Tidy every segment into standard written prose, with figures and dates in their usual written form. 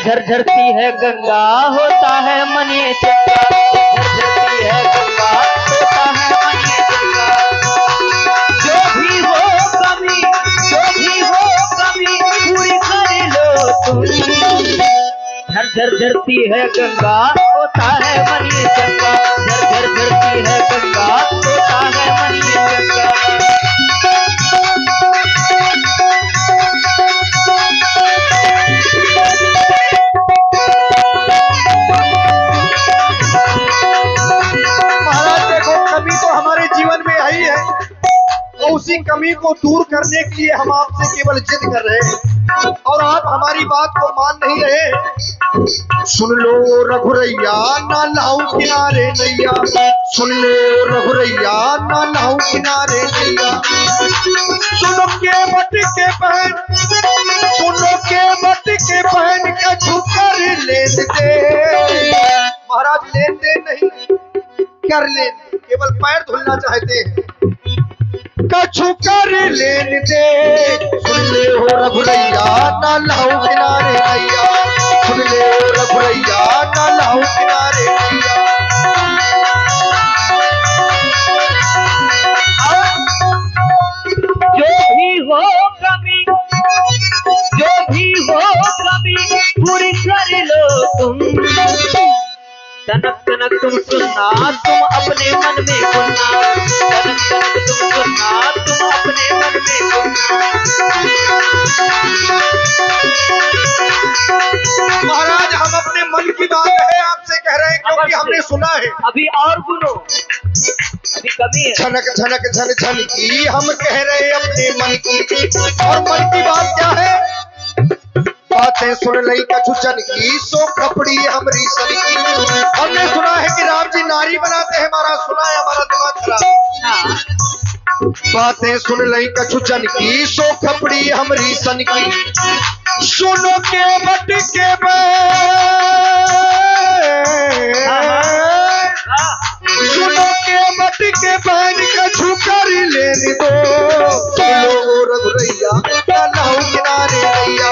झर झरती है गंगा होता है मन ये चंगा, झर झरती है गंगा होता है मन ये चंगा। जो भी हो कमी पूरी कर लो तुम, झर झर झरती है गंगा होता है मन ये चंगा, झर झर झरती है गंगा होता है मन ये चंगा। उसी कमी को दूर करने के लिए हम आपसे केवल जिद कर रहे हैं और आप हमारी बात को मान नहीं रहे। सुन लो रघुरैया ना लाऊं किनारे नैया, सुन लो रघुरैया ना लाऊं किनारे नैया। सुनो के बट के बहन, सुनो के बट के बहन का झुकर लेन दे। महाराज लेन दे नहीं कर लेन, केवल पैर धुलना चाहते हैं। कछु कर लेन दे, सुन ले हो रघुरैया ना लाऊं किनारे नैया, सुन ले हो रघुरैया ना लाऊं किनारे नैया। जो भी हो कमी पूरी कर लो तुम, तनक तनक तुम सुनना तुम अपने मन में सुनना, तनक तनक तुम सुनना तुम अपने मन में सुनना। महाराज हम अपने मन की बात है आपसे कह रहे हैं क्योंकि हमने सुना है। अभी और गुनो अभी कमी है। झनक झनक झन झन की हम कह रहे हैं अपने मन की, और मन की बात क्या है? बातें सुन लई कछु जन की सो खपड़ी हमरी सन की। हमने सुना है कि राम जी नारी बनाते हैं, हमारा सुना है, हमारा दिमाग खराब। बातें सुन लई कछु जन की सो खपड़ी हमरी सन की। सुनो के बट के सुनो के बट के बहन कछु कर लेने दो। सुनो रघुरैया ना लाऊं किनारे नैया,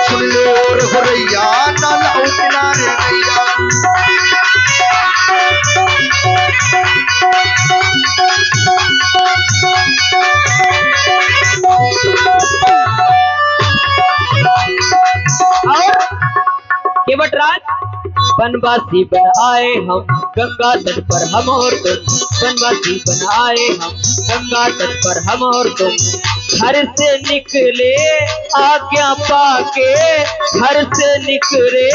सुन लो रघुरैया ना लाऊं किनारे नैया। केवटराज बनवासी बन आए हम गंगा तट पर हम और तुम, बनवासी बन आए हम गंगा तट पर हम और तुम। घर से निकले आज्ञा पाके, घर से निकले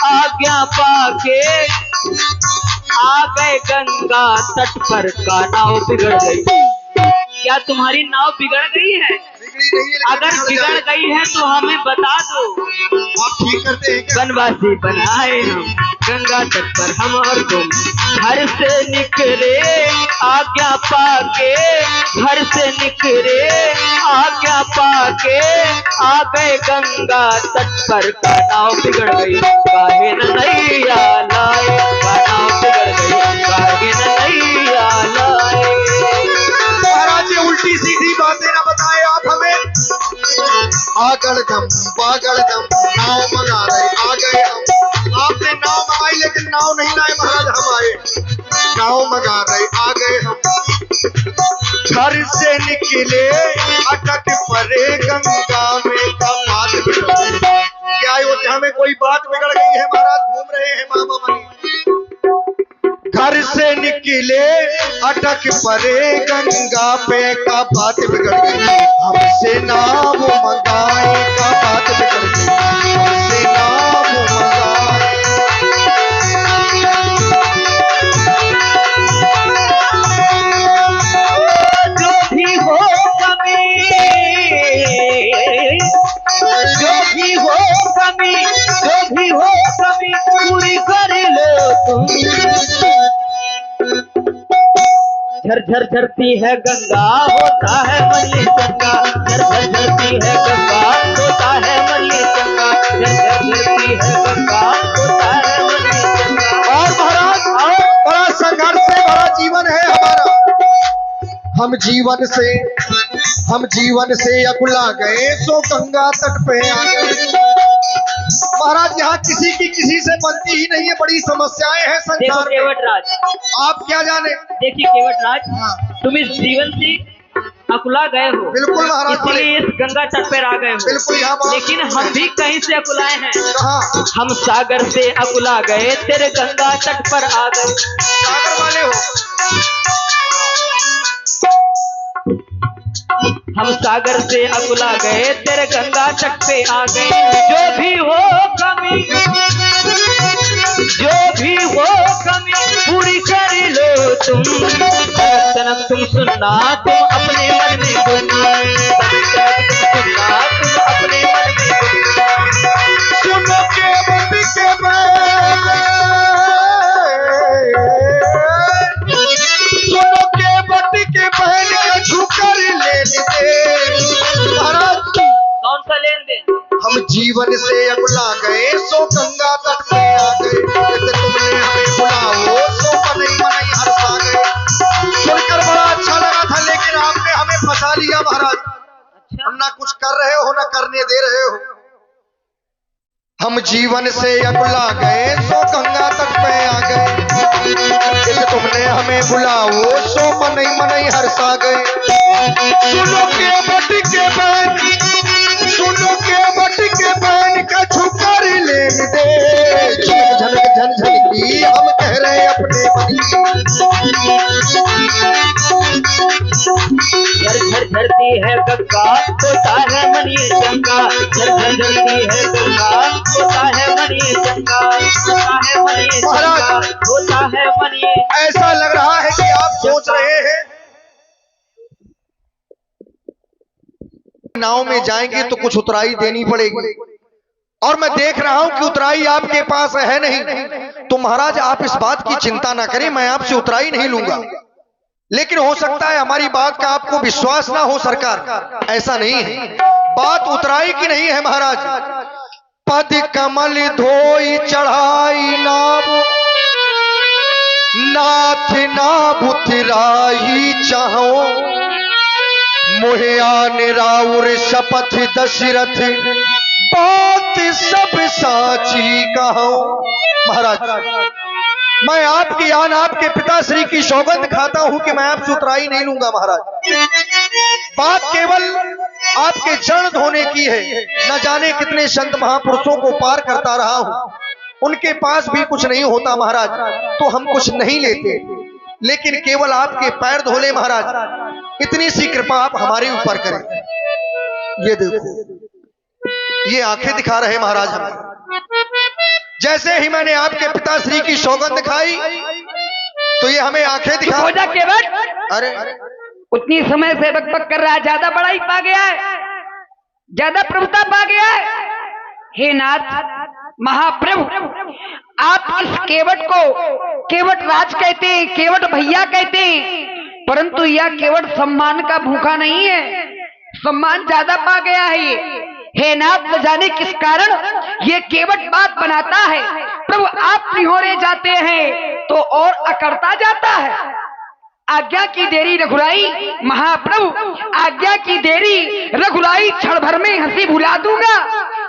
आज्ञा पाके, आ गए गंगा तट पर का नाव बिगड़ गई। क्या तुम्हारी नाव बिगड़ गई है? अगर बिगड़ गई है तो हमें बता दो, आप ठीक करते हैं क्या? बनवासी बनाए हम गंगा तट पर हम और तुम, घर से निकले आज्ञा पाके, घर से निकले आज्ञा पाके, आ गए गंगा तट पर का नाव बिगड़ गई। काहे न नैया लाए का नाव बिगड़ गई, काहे न नैया लाए। महाराज ये उल्टी सीधी बातें ना बताए आप हमें। आगड़ दम बागड़ दम नाव मंगा रहे आ गए हम। आपने नाव मंगाई लेकिन नाव नहीं लाए महाराज, हम आए नाव मंगा रहे आ गए हम। घर से निकले अटक परे गंगा में का बात बिगड़ गई। क्या अयोध्या में कोई बात बिगड़ गई है महाराज? घूम रहे हैं मामा मनी। घर से निकले अटक परे गंगा पे का बात बिगड़ गई। हमसे नाम मंगाए का बात बिगड़ गई, हमसे नाम मंगाए। जो भी हो कमी, जो भी हो कमी, जो भी हो कमी पूरी कर लो तुम। झर झर झरती है गंगा होता है मन ये चंगा, झर झर झरती है गंगा होता है मन ये चंगा, झर झर झरती है गंगा होता है मन ये चंगा। और महाराज बड़ा संघर्ष से भरा जीवन है हमारा। हम जीवन से हम जीवन से अकुला गए सो गंगा तट पे आ गए। महाराज यहाँ किसी की किसी से बनती ही नहीं है, बड़ी समस्याएं हैं देखो संसार में। केवट राज, आप क्या जाने। देखिए केवट राज, हाँ। तुम इस जीवन से अकुला गए हो, बिल्कुल महाराज, इसलिए इस गंगा तट पर आ गए हो। बिल्कुल यहाँ बात। लेकिन हम भी कहीं से अकुलाए हैं। कहाँ? हम सागर से अकुला गए, तेरे गंगा तट पर आ गए। सागर वाले हो? हम सागर से अकुला गए, तेरे गंगा तट पे आ गए। जो भी हो कमी, जो भी हो कमी पूरी कर लो तुम। सनम तुम सुनना, तुम अपने मन में गुनना, सुनना तुम अपने मन में गुनना। सुनो के बंदी के सुनो के बंदी के बहन का झुकर ले दे। महाराज कौन सा लेन देन? हम जीवन से अकुला गए सो गंगा तट पे आ गए। जैसे तुमने हमें बुलाओ सो मनई मनई हर्षा गए। सुनकर बड़ा अच्छा लगा था, लेकिन आपने हमें फंसा लिया महाराज। हम ना कुछ कर रहे हो ना करने दे रहे हो। हम जीवन से अकुला गए सो गंगा तट पे आ गए। जैसे तुमने हमें बुलाओ सो मनई मनई हर्षा गए। सुनो के बटी के बहन, सुनो के बटी के बहन का झुकर लेन दे। झनक झनक झन झन की हम कह रहे अपने झर झर झरती है गंगा, होता है मन ये चंगा। झर झर झरती है गंगा, होता है मन ये चंगा। होता है मन ये चंगा, होता है मन ये। ऐसा लग रहा है कि आप सोच रहे हैं नाव में जाएंगे तो कुछ उतराई देनी पड़ेगी, और मैं देख रहा हूं कि उतराई आपके पास है नहीं। तो महाराज आप इस बात की चिंता ना करें, मैं आपसे उतराई नहीं लूंगा। लेकिन हो सकता है हमारी बात का आपको विश्वास ना हो सरकार, ऐसा नहीं है। बात उतराई की नहीं है महाराज। पद कमल धोई चढ़ाई नाव, नाथ नाभ उतराई चाहो। मोहियान राउर शपथ दशरथ, बात सब साची कहो। महाराज मैं आपकी आन आपके पिताश्री की सौगंध खाता हूं कि मैं आपसे उतराई नहीं लूंगा महाराज। बात केवल आपके चरण धोने की है। न जाने कितने संत महापुरुषों को पार करता रहा हूं, उनके पास भी कुछ नहीं होता महाराज, तो हम कुछ नहीं लेते। लेकिन केवल आपके पैर धोले महाराज, इतनी सी कृपा आप हमारे ऊपर करें। ये देखो, ये आंखें दिखा रहे महाराज हमें। जैसे ही मैंने आपके पिताश्री की सौगंध खाई तो ये हमें आंखें दिखा। हो जा केवट, अरे उतनी समय से बकबक कर रहा है, ज्यादा बड़ाई पा गया है, ज्यादा प्रभुता पा गया है। हे नाथ महाप्रभु, आप इस केवट को केवट राज कहते हैं, केवट भैया कहते हैं, परंतु यह केवट सम्मान का भूखा नहीं है, सम्मान ज्यादा पा गया है ये। हे नाथ, न जाने किस कारण ये केवट बात बनाता है। प्रभु आप निहोरे जाते हैं तो और अकड़ता जाता है। आज्ञा की देरी रघुराई महाप्रभु, आज्ञा की देरी रघुराई, क्षण भर में हंसी भुला दूंगा।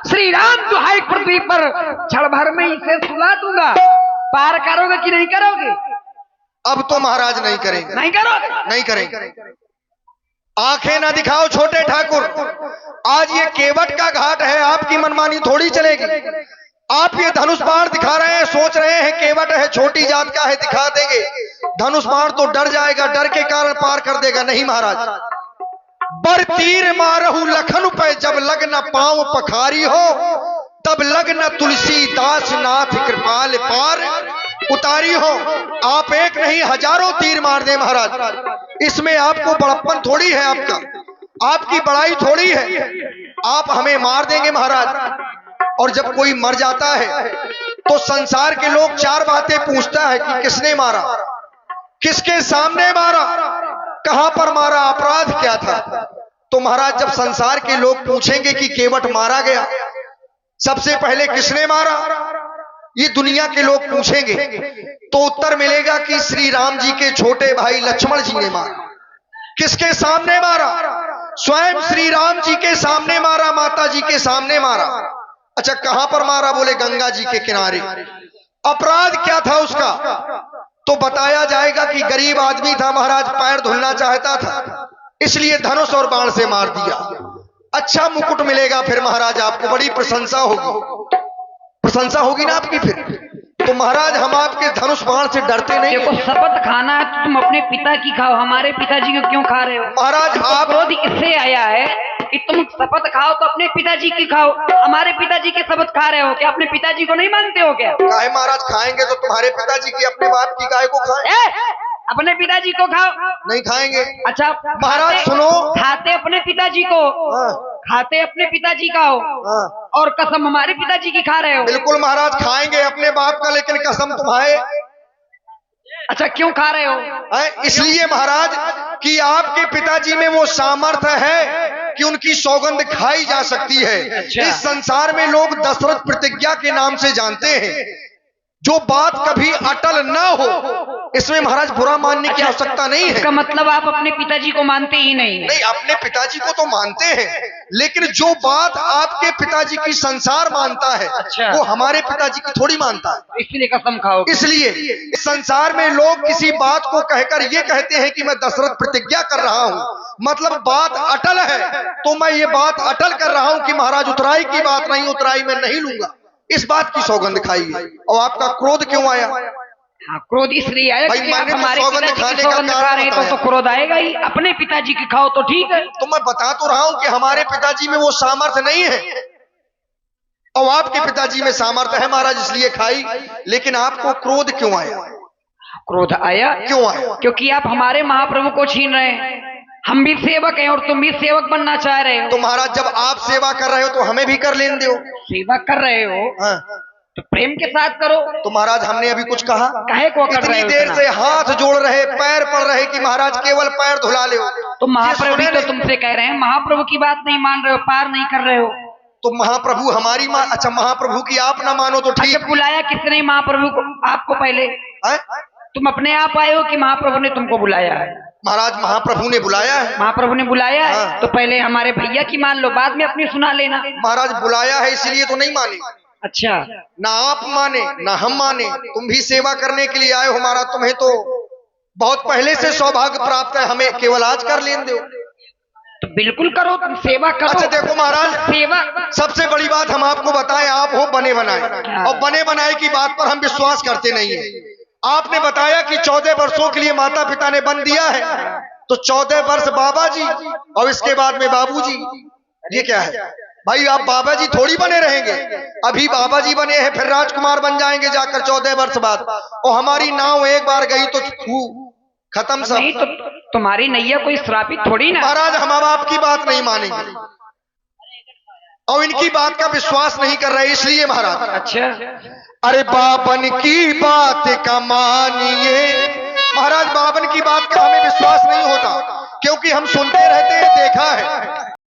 श्री राम दुहाई पृथ्वी पर, क्षण भर में इसे सुला दूंगा। पार करोगे कि नहीं करोगे? अब तो महाराज नहीं करेंगे। नहीं करोगे? नहीं करेंगे। आंखें ना दिखाओ छोटे ठाकुर, आज ये केवट का घाट है, आपकी मनमानी थोड़ी चलेगी। आप ये धनुष बाण दिखा रहे हैं, सोच रहे हैं केवट है, छोटी जात का है, दिखा देंगे। धनुष बाण तो डर जाएगा, डर के कारण पार कर देगा। नहीं महाराज, बर तीर मारहु लखन पे, जब लगन पांव पखारी हो, तब लगन तुलसीदास नाथ कृपाल पार उतारी हो। आप एक नहीं हजारों तीर मार दे महाराज, इसमें आपको बड़प्पन थोड़ी है, आपकी बड़ाई थोड़ी है। आप हमें मार देंगे महाराज। और जब कोई मर जाता है तो संसार के लोग चार बातें पूछता है कि किसने मारा, किसके सामने मारा, कहां पर मारा, अपराध क्या था। तो महाराज जब संसार के लोग पूछेंगे कि केवट मारा गया, सबसे पहले किसने मारा, ये दुनिया के लोग पूछेंगे, तो उत्तर मिलेगा कि श्री राम जी के छोटे भाई लक्ष्मण जी ने मारा। किसके सामने मारा, स्वयं श्री राम जी के सामने मारा, माता जी के सामने मारा। अच्छा, कहां पर मारा? बोले गंगा जी के किनारे। अपराध क्या था उसका? तो बताया जाएगा कि गरीब आदमी था महाराज, पैर धुलना चाहता था, इसलिए धनुष और बाण से मार दिया। अच्छा मुकुट मिलेगा फिर महाराज आपको, बड़ी प्रशंसा होगी, प्रशंसा होगी ना आपकी फिर। तो महाराज हम आपके धनुष बाण से डरते नहीं। देखो, शपथ खाना है तो तुम अपने पिता की खाओ, हमारे पिताजी को क्यों खा रहे हो? महाराज आप क्रोध इससे आया है कि तुम शपथ खाओ तो अपने पिताजी की खाओ, हमारे पिताजी के शपथ खा रहे हो क्या? अपने पिताजी को नहीं मानते हो क्या? काहे महाराज खाएंगे तो तुम्हारे पिताजी की, अपने बाप की काहे को खाएं? अपने पिताजी को खाओ। नहीं खाएंगे। अच्छा महाराज सुनो, खाते अपने पिताजी को, खाते अपने पिताजी का हो, और कसम हमारे पिताजी की खा रहे हो। बिल्कुल महाराज खाएंगे अपने बाप का, लेकिन कसम तुम्हारे। अच्छा क्यों खा रहे हो? इसलिए महाराज कि आपके पिताजी में वो सामर्थ्य है कि उनकी सौगंध खाई जा सकती है। अच्छा। इस संसार में लोग दशरथ प्रतिज्ञा के नाम से जानते हैं, जो बात कभी अटल ना हो, इसमें महाराज बुरा मानने की आवश्यकता नहीं है। इसका मतलब आप अपने पिताजी को मानते ही नहीं? नहीं, अपने पिताजी को तो मानते हैं, लेकिन जो बात आपके पिताजी की संसार मानता है, अच्छा। वो हमारे पिताजी की थोड़ी मानता है। इसलिए कसम खाओ। इसलिए इस संसार में लोग किसी बात को कहकर ये कहते हैं कि मैं दशरथ प्रतिज्ञा कर रहा हूँ, मतलब बात अटल है, तो मैं ये बात अटल कर रहा हूँ कि महाराज उतराई की बात नहीं, उतराई मैं नहीं लूंगा, इस बात की सौगंध खाई है। और आपका क्रोध क्यों आया? हाँ, क्रोध इसलिए आया भाई कि आप मैंने तो हमारे सौगंध पिताजी खाने की का सौगंध खा कारण रहे हैं तो क्रोध आएगा ही। अपने पिताजी की खाओ तो ठीक है। तो मैं बता तो रहा हूं कि हमारे पिताजी में वो सामर्थ्य नहीं है, और आपके पिताजी में सामर्थ्य है महाराज, इसलिए खाई। लेकिन आपको क्रोध क्यों आया? क्रोध आया क्यों आया? क्योंकि आप हमारे महाप्रभु को छीन रहे हैं। हम भी सेवक हैं और तुम भी सेवक बनना चाह रहे हो। तो महाराज जब आप सेवा कर रहे हो तो हमें भी कर लेने दो। सेवा कर रहे हो तो प्रेम के साथ करो। तो महाराज हमने अभी कुछ कहा? काहे को कर रहे इतनी हो? देर से हाथ जोड़ रहे, पैर पड़ रहे कि महाराज केवल पैर धुला ले। तो महाप्रभु भी तो तुमसे कह रहे हैं, महाप्रभु की बात नहीं मान रहे हो, पार नहीं कर रहे हो। तो महाप्रभु हमारी अच्छा महाप्रभु की आप ना मानो तो ठीक। अच्छा, बुलाया किसने महाप्रभु को? आपको पहले है? तुम अपने आप आए हो कि महाप्रभु ने तुमको बुलाया है? महाराज महाप्रभु ने बुलाया है। महाप्रभु ने बुलाया है। हाँ। तो पहले हमारे भैया की मान लो, बाद में अपनी सुना लेना। महाराज बुलाया है इसलिए तो नहीं माने। अच्छा, ना आप माने ना हम माने, तुम भी सेवा करने के लिए आए हो महाराज, तुम्हें तो बहुत पहले से सौभाग्य प्राप्त है, हमें केवल आज कर लेने दो। तो बिल्कुल करो, तुम सेवा करो। अच्छा देखो महाराज, सेवा सबसे बड़ी बात हम आपको बताएं, आप हो बने बनाए, और बने बनाए की बात पर हम विश्वास करते नहीं है। आपने बताया कि 14 वर्षों के लिए माता पिता ने बन दिया है, तो 14 वर्ष बाबा जी और इसके बाद में बाबू जी, ये क्या है भाई? आप बाबा जी थोड़ी बने रहेंगे, अभी बाबा जी बने हैं, फिर राजकुमार बन जाएंगे जाकर 14 वर्ष बाद, और हमारी नाव एक बार गई तो खत्म सब। नहीं तो तुम्हारी नैया कोई श्रापित थोड़ी ना। महाराज हम अब आपकी बात नहीं मानेंगे और इनकी बात का विश्वास नहीं कर रहे, इसलिए महाराज। अच्छा, अरे बाबन की बात का मानिए महाराज, बाबन की बात का हमें विश्वास नहीं होता, क्योंकि हम सुनते रहते हैं, देखा है